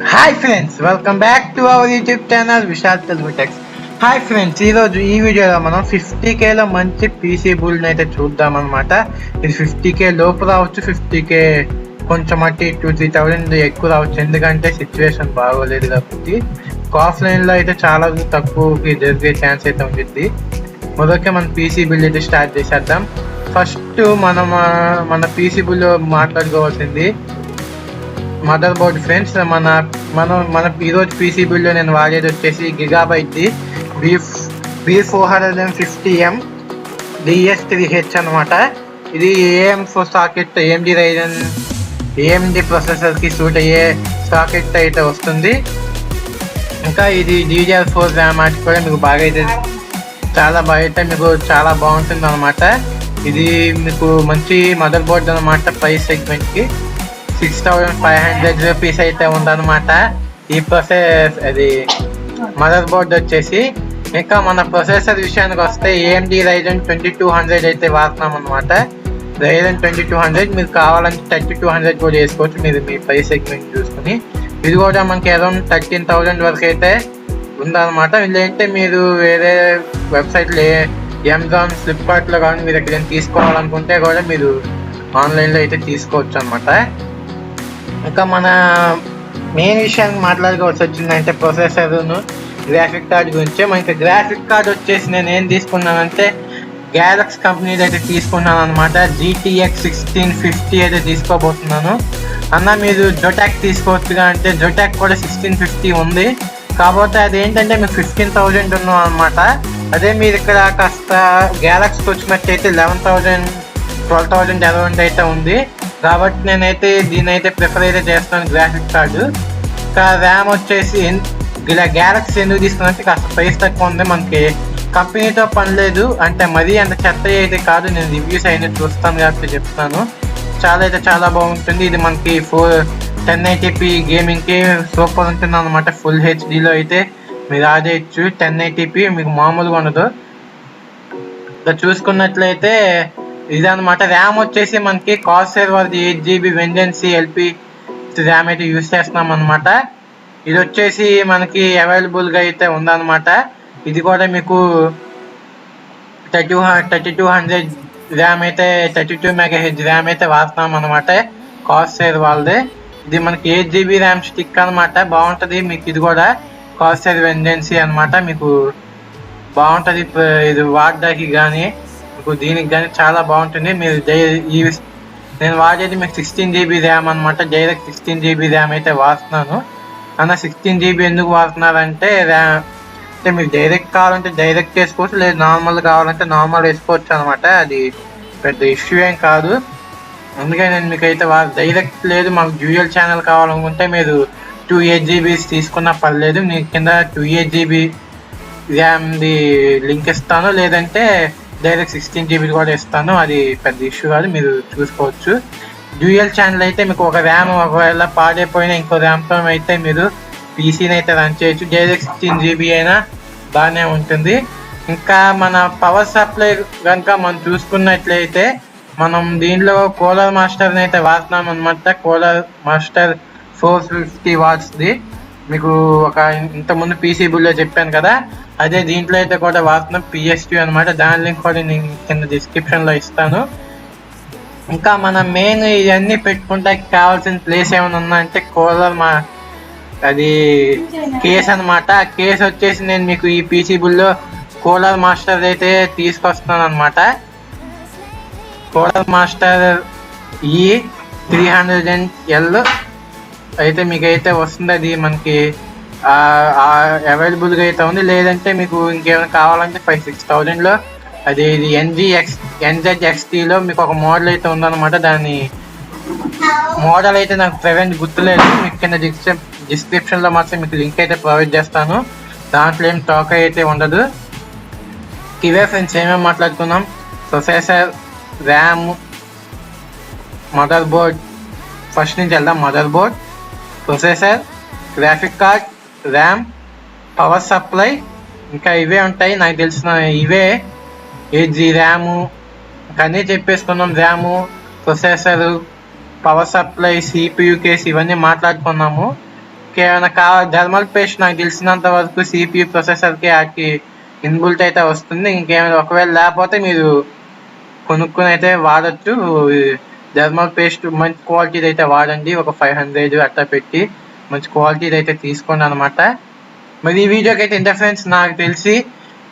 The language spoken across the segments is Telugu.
Hi friends, welcome back to our YouTube channel Vishal Telugu techs. Hi friends, ఈరోజు ఈ వీడియోలో మనం 50Kలో మంచి పీసీ బుల్డ్ని అయితే చూద్దాం అనమాట. ఇది 50K లోపు రావచ్చు, 50K కొంచెం అట్టి 2-3,000 ఎక్కువ రావచ్చు, ఎందుకంటే సిచ్యువేషన్ బాగోలేదు కాబట్టి. ఆఫ్లైన్లో అయితే చాలా తక్కువకి జరిగే ఛాన్స్ అయితే ఉంటుంది. మొదటిగా మన పీసీ బిల్డ్ అయితే స్టార్ట్ చేసేద్దాం. ఫస్ట్ మన పీసీ బిల్డ్ మాట్లాడుకోవాల్సింది మదర్ బోర్డ్ ఫ్రెండ్స్. మన ఈరోజు పీసీ బిల్డ్ నేను వాడేది వచ్చేసి గిగాబైట్ది B450M DS3H అనమాట. ఇది AM4 సాకెట్, AMD ప్రాసెసర్కి సూట్ అయ్యే సాకెట్ అయితే వస్తుంది. ఇంకా ఇది DDR4 ర్యామ్ ఆటి కూడా మీకు బాగా అయితే చాలా బాగుంటుంది అనమాట. ఇది మీకు మంచి మదర్ బోర్డ్ అనమాట. ప్రైస్ సెగ్మెంట్కి 6,500 రూపీస్ అయితే ఉందన్నమాట ఈ అది మదర్ బోర్డ్ వచ్చేసి. ఇంకా మన ప్రొసెసర్ విషయానికి వస్తే AMD Ryzen 2200 అయితే వాడుతున్నాం అనమాట. Ryzen 2200 మీరు కావాలంటే 3200 కూడా వేసుకోవచ్చు, మీరు మీ ప్రైస్ సెగ్మెంట్ చూసుకుని. ఇది కూడా మనకి అరౌండ్ 13,000 వరకు అయితే ఉందన్నమాట. లేదంటే మీరు వేరే వెబ్సైట్లో అమెజాన్, ఫ్లిప్కార్ట్లో కానీ మీరు ఎక్కడైనా తీసుకోవాలనుకుంటే కూడా మీరు ఆన్లైన్లో అయితే తీసుకోవచ్చు అనమాట. ఇంకా మన మెయిన్ విషయాన్ని మాట్లాడుకోవాల్సి వచ్చిందంటే ప్రొసెసర్ను గ్రాఫిక్ కార్డ్ గురించే. మనకి గ్రాఫిక్ కార్డ్ వచ్చేసి నేను ఏం తీసుకున్నానంటే గ్యాలక్సీ కంపెనీది అయితే తీసుకున్నాను అనమాట. GTX 1650 అయితే తీసుకోబోతున్నాను. మీరు జొటాక్ తీసుకోవచ్చుగా అంటే జొటాక్ కూడా 1650 ఉంది, కాకపోతే అదేంటంటే మీకు 15,000 ఉన్నాం అనమాట. అదే మీరు ఇక్కడ కాస్త గ్యాలక్సీకి వచ్చినట్టయితే 11,000 12,000 అరౌండ్ అయితే ఉంది. కాబట్టి నేనైతే దీని అయితే ప్రిఫర్ అయితే చేస్తాను గ్రాఫిక్ కార్డు. ఇంకా ర్యామ్ వచ్చేసి ఇలా గ్యాలక్సీ ఎందుకు తీసుకున్నట్టు కాస్త ప్రైస్ తక్కువ ఉంది. మనకి కంపెనీతో పని లేదు, అంటే మరీ అంత చెత్త అయితే కాదు. నేను రివ్యూస్ అయినా చూస్తాను కాబట్టి చెప్తాను. చాలా బాగుంటుంది. ఇది మనకి 1080p గేమింగ్కి సూపర్ ఉంటుంది అనమాట. ఫుల్ హెచ్డీలో అయితే మీరు ఆడేయచ్చు. 1080p మీకు మామూలుగా ఉండదు. ఇలా చూసుకున్నట్లయితే ఇదనమాట. ర్యామ్ వచ్చేసి మనకి కార్సైర్ వారిది 8GB వెంజెన్సీ LP ర్యామ్ అయితే యూజ్ చేస్తున్నాం అనమాట. ఇది వచ్చేసి మనకి అవైలబుల్గా అయితే ఉందన్నమాట. ఇది కూడా మీకు 3200 ర్యామ్ అయితే 32 MHz ర్యామ్ అయితే వాడుతున్నాం అనమాట. కార్సైర్ వాళ్ళదే. ఇది మనకి 8GB ర్యామ్ స్టిక్ అనమాట. బాగుంటుంది మీకు. ఇది కూడా కార్సైర్ వెంజెన్సీ అనమాట. మీకు బాగుంటుంది ఇది వాడడానికి కానీ దీనికి కానీ చాలా బాగుంటుంది. మీరు నేను వాడేది మీకు 16GB ర్యామ్ అనమాట. డైరెక్ట్ 16GB ర్యామ్ అయితే వాడుతున్నాను. 16GB ఎందుకు వాడుతున్నారంటే అంటే మీకు డైరెక్ట్ కావాలంటే డైరెక్ట్ వేసుకోవచ్చు, లేదు నార్మల్ కావాలంటే నార్మల్ వేసుకోవచ్చు అనమాట. అది పెద్ద ఇష్యూ ఏం కాదు. అందుకని నేను మీకైతే డైరెక్ట్ లేదు, మాకు డ్యూయల్ ఛానల్ కావాలనుకుంటే మీరు 2 8GB తీసుకున్నా పర్లేదు. మీకు కింద 2 8GB ర్యామ్ది లింక్ ఇస్తాను, లేదంటే డైరెక్ట్ 16GB కూడా ఇస్తాను. అది పెద్ద ఇష్యూ కాదు, మీరు చూసుకోవచ్చు. డ్యూయల్ ఛానల్ అయితే మీకు ఒక ర్యామ్ ఒకవేళ పాడైపోయినా ఇంకో ర్యామ్తో అయితే మీరు పీసీని అయితే రన్ చేయొచ్చు. డైరెక్ట్ 16GB అయినా బాగానే ఉంటుంది. ఇంకా మన పవర్ సప్లై కనుక మనం చూసుకున్నట్లయితే మనం దీనిలో కూలర్ మాస్టర్ని అయితే వాడుతున్నాం అనమాట. కూలర్ మాస్టర్ 450 వాట్స్ది మీకు ఇంతకుముందు పీసీ బుల్లో చెప్పాను కదా, అదే దీంట్లో అయితే కూడా వాడుతున్నాం. PS2 అనమాట. దాని లింక్ కూడా నేను కింద డిస్క్రిప్షన్లో ఇస్తాను. ఇంకా మనం మెయిన్ ఇవన్నీ పెట్టుకుంటే కావాల్సిన ప్లేస్ ఏమైనా ఉందంటే కూలర్ అది కేస్ అనమాట. ఆ కేస్ వచ్చేసి నేను మీకు ఈ పీసీ బుల్లో కూలర్ మాస్టర్ అయితే తీసుకొస్తున్నాను అనమాట. కూలర్ మాస్టర్ E300L అయితే మీకు అయితే వస్తుంది. అది మనకి అవైలబుల్గా అయితే ఉంది. లేదంటే మీకు ఇంకేమైనా కావాలంటే 5-6,000లో అది NZXTలో మీకు ఒక మోడల్ అయితే ఉందన్నమాట. దాని మోడల్ అయితే నాకు ప్రెజెంట్ గుర్తులేదు. మీకు కింద డిస్క్రిప్షన్లో మాత్రం మీకు లింక్ అయితే ప్రొవైడ్ చేస్తాను. దాంట్లో ఏం టాక్ అయితే ఉండదు. ఇవే ఫ్రెండ్స్ ఏమేమి మాట్లాడుకున్నాం. Processor, RAM, motherboard. First నుంచి వెళ్దాం. Motherboard, processor, graphic card, RAM, power supply. ఇంకా ఇవే ఉంటాయి నాకు తెలిసిన. ఇవే 8GB ర్యాము అన్నీ చెప్పేసుకున్నాం. RAM, processor, power supply, CPU case ఇవన్నీ మాట్లాడుకున్నాము. మీకు ఏమైనా థర్మల్ పేస్ట్ నాకు తెలిసినంత వరకు CPU ప్రాసెసర్కి వాటికి ఇన్బుల్ట్ అయితే వస్తుంది. ఇంకేమైనా ఒకవేళ లేకపోతే మీరు కొనుక్కొని అయితే వాడచ్చు. థర్మల్ పేస్ట్ మంచి క్వాలిటీది అయితే వాడండి. ఒక 500 అట్లా పెట్టి మంచి క్వాలిటీది అయితే తీసుకోండి అనమాట. మరి ఈ వీడియోకి అయితే ఇంత ఫ్రెండ్స్. నాకు తెలిసి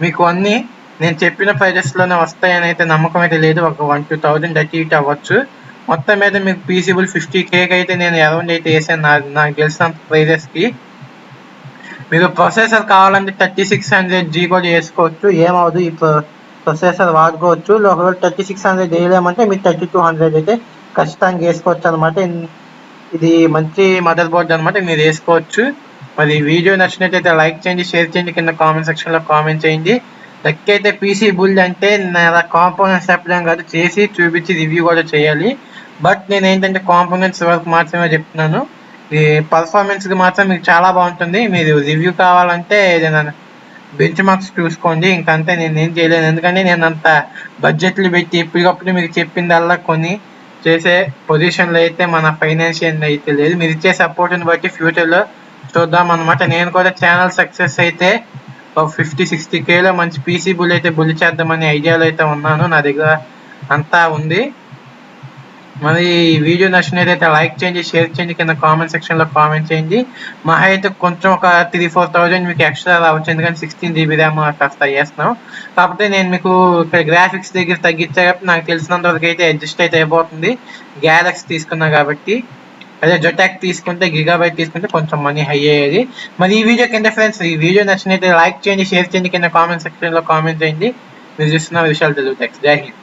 మీకు అన్నీ నేను చెప్పిన ప్రైజెస్లోనే వస్తాయని అయితే నమ్మకం అయితే లేదు. ఒక 1-2,000 అటు ఇటు అవ్వచ్చు. మొత్తం మీద మీకు పీసీబుల్ 50K అయితే నేను అరౌండ్ అయితే వేసాను నాకు తెలిసిన ప్రైజెస్కి. మీరు ప్రొసెసర్ కావాలంటే 3600G కూడా వేసుకోవచ్చు, ఏమవుదు. ఈ ప్రొసెసర్ వాడుకోవచ్చు. ఒకవేళ 3600 వేయలేమంటే మీరు 3200 అయితే ఖచ్చితంగా వేసుకోవచ్చు అనమాట. ఇది మంచి మదర్ బోర్డ్ అనమాట, మీరు వేసుకోవచ్చు. మరి వీడియో నచ్చినట్టయితే లైక్ చేయండి, షేర్ చేయండి, కింద కామెంట్ సెక్షన్లో కామెంట్ చేయండి. అయితే పీసీ బుల్డ్ అంటే నా కాంపోనెంట్స్ చెప్పడం కాదు, చేసి చూపించి రివ్యూ కూడా చేయాలి. బట్ నేను ఏంటంటే కాంపోనెంట్స్ వరకు మాత్రమే చెప్తున్నాను. ఈ పర్ఫార్మెన్స్కి మాత్రం మీకు చాలా బాగుంటుంది. మీరు రివ్యూ కావాలంటే ఏదైనా బెంచ్ మార్క్స్ చూసుకోండి. ఇంకంతే, నేను ఏం చేయలేను. ఎందుకంటే నేను అంత బడ్జెట్లు పెట్టి ఎప్పటికప్పుడు మీకు చెప్పిందల్లా కొన్ని చేసే పొజిషన్లో అయితే మన ఫైనాన్షియల్ అయితే లేదు. మీరు ఇచ్చే సపోర్ట్ని బట్టి ఫ్యూచర్లో చూద్దాం అనమాట. నేను కూడా ఛానల్ సక్సెస్ అయితే 50-60Kలో మంచి పీసీ బుల్ అయితే బుల్ చేద్దామనే ఐడియాలో అయితే ఉన్నాను. నా దగ్గర అంతా ఉంది. మరి ఈ వీడియో నచ్చినట్లయితే లైక్ చేయండి, షేర్ చేయండి, కింద కామెంట్ సెక్షన్లో కామెంట్ చేయండి. మా అయితే కొంచెం ఒక 3-4,000 మీకు ఎక్స్ట్రా రావచ్చు, ఎందుకంటే 16GB ర్యామ్ కాస్త వేస్తున్నాం. కాకపోతే నేను మీకు ఇక్కడ గ్రాఫిక్స్ దగ్గర తగ్గించా కాబట్టి నాకు తెలిసినంత వరకు అయితే అడ్జస్ట్ అయితే అయిపోతుంది. గ్యాలక్సీ తీసుకున్నా కాబట్టి. అదే జొటాక్ తీసుకుంటే, గిగాబైట్ తీసుకుంటే కొంచెం మనీ హై అయ్యేది. మరి ఈ వీడియో కింద ఫ్రెండ్స్, ఈ వీడియో నచ్చినట్లయితే లైక్ చేయండి, షేర్ చేయండి, కింద కామెంట్ సెక్షన్లో కామెంట్ చేయండి. మీరు చూస్తున్న విషయాలు తెలుగు టెక్స్. జై హింద్.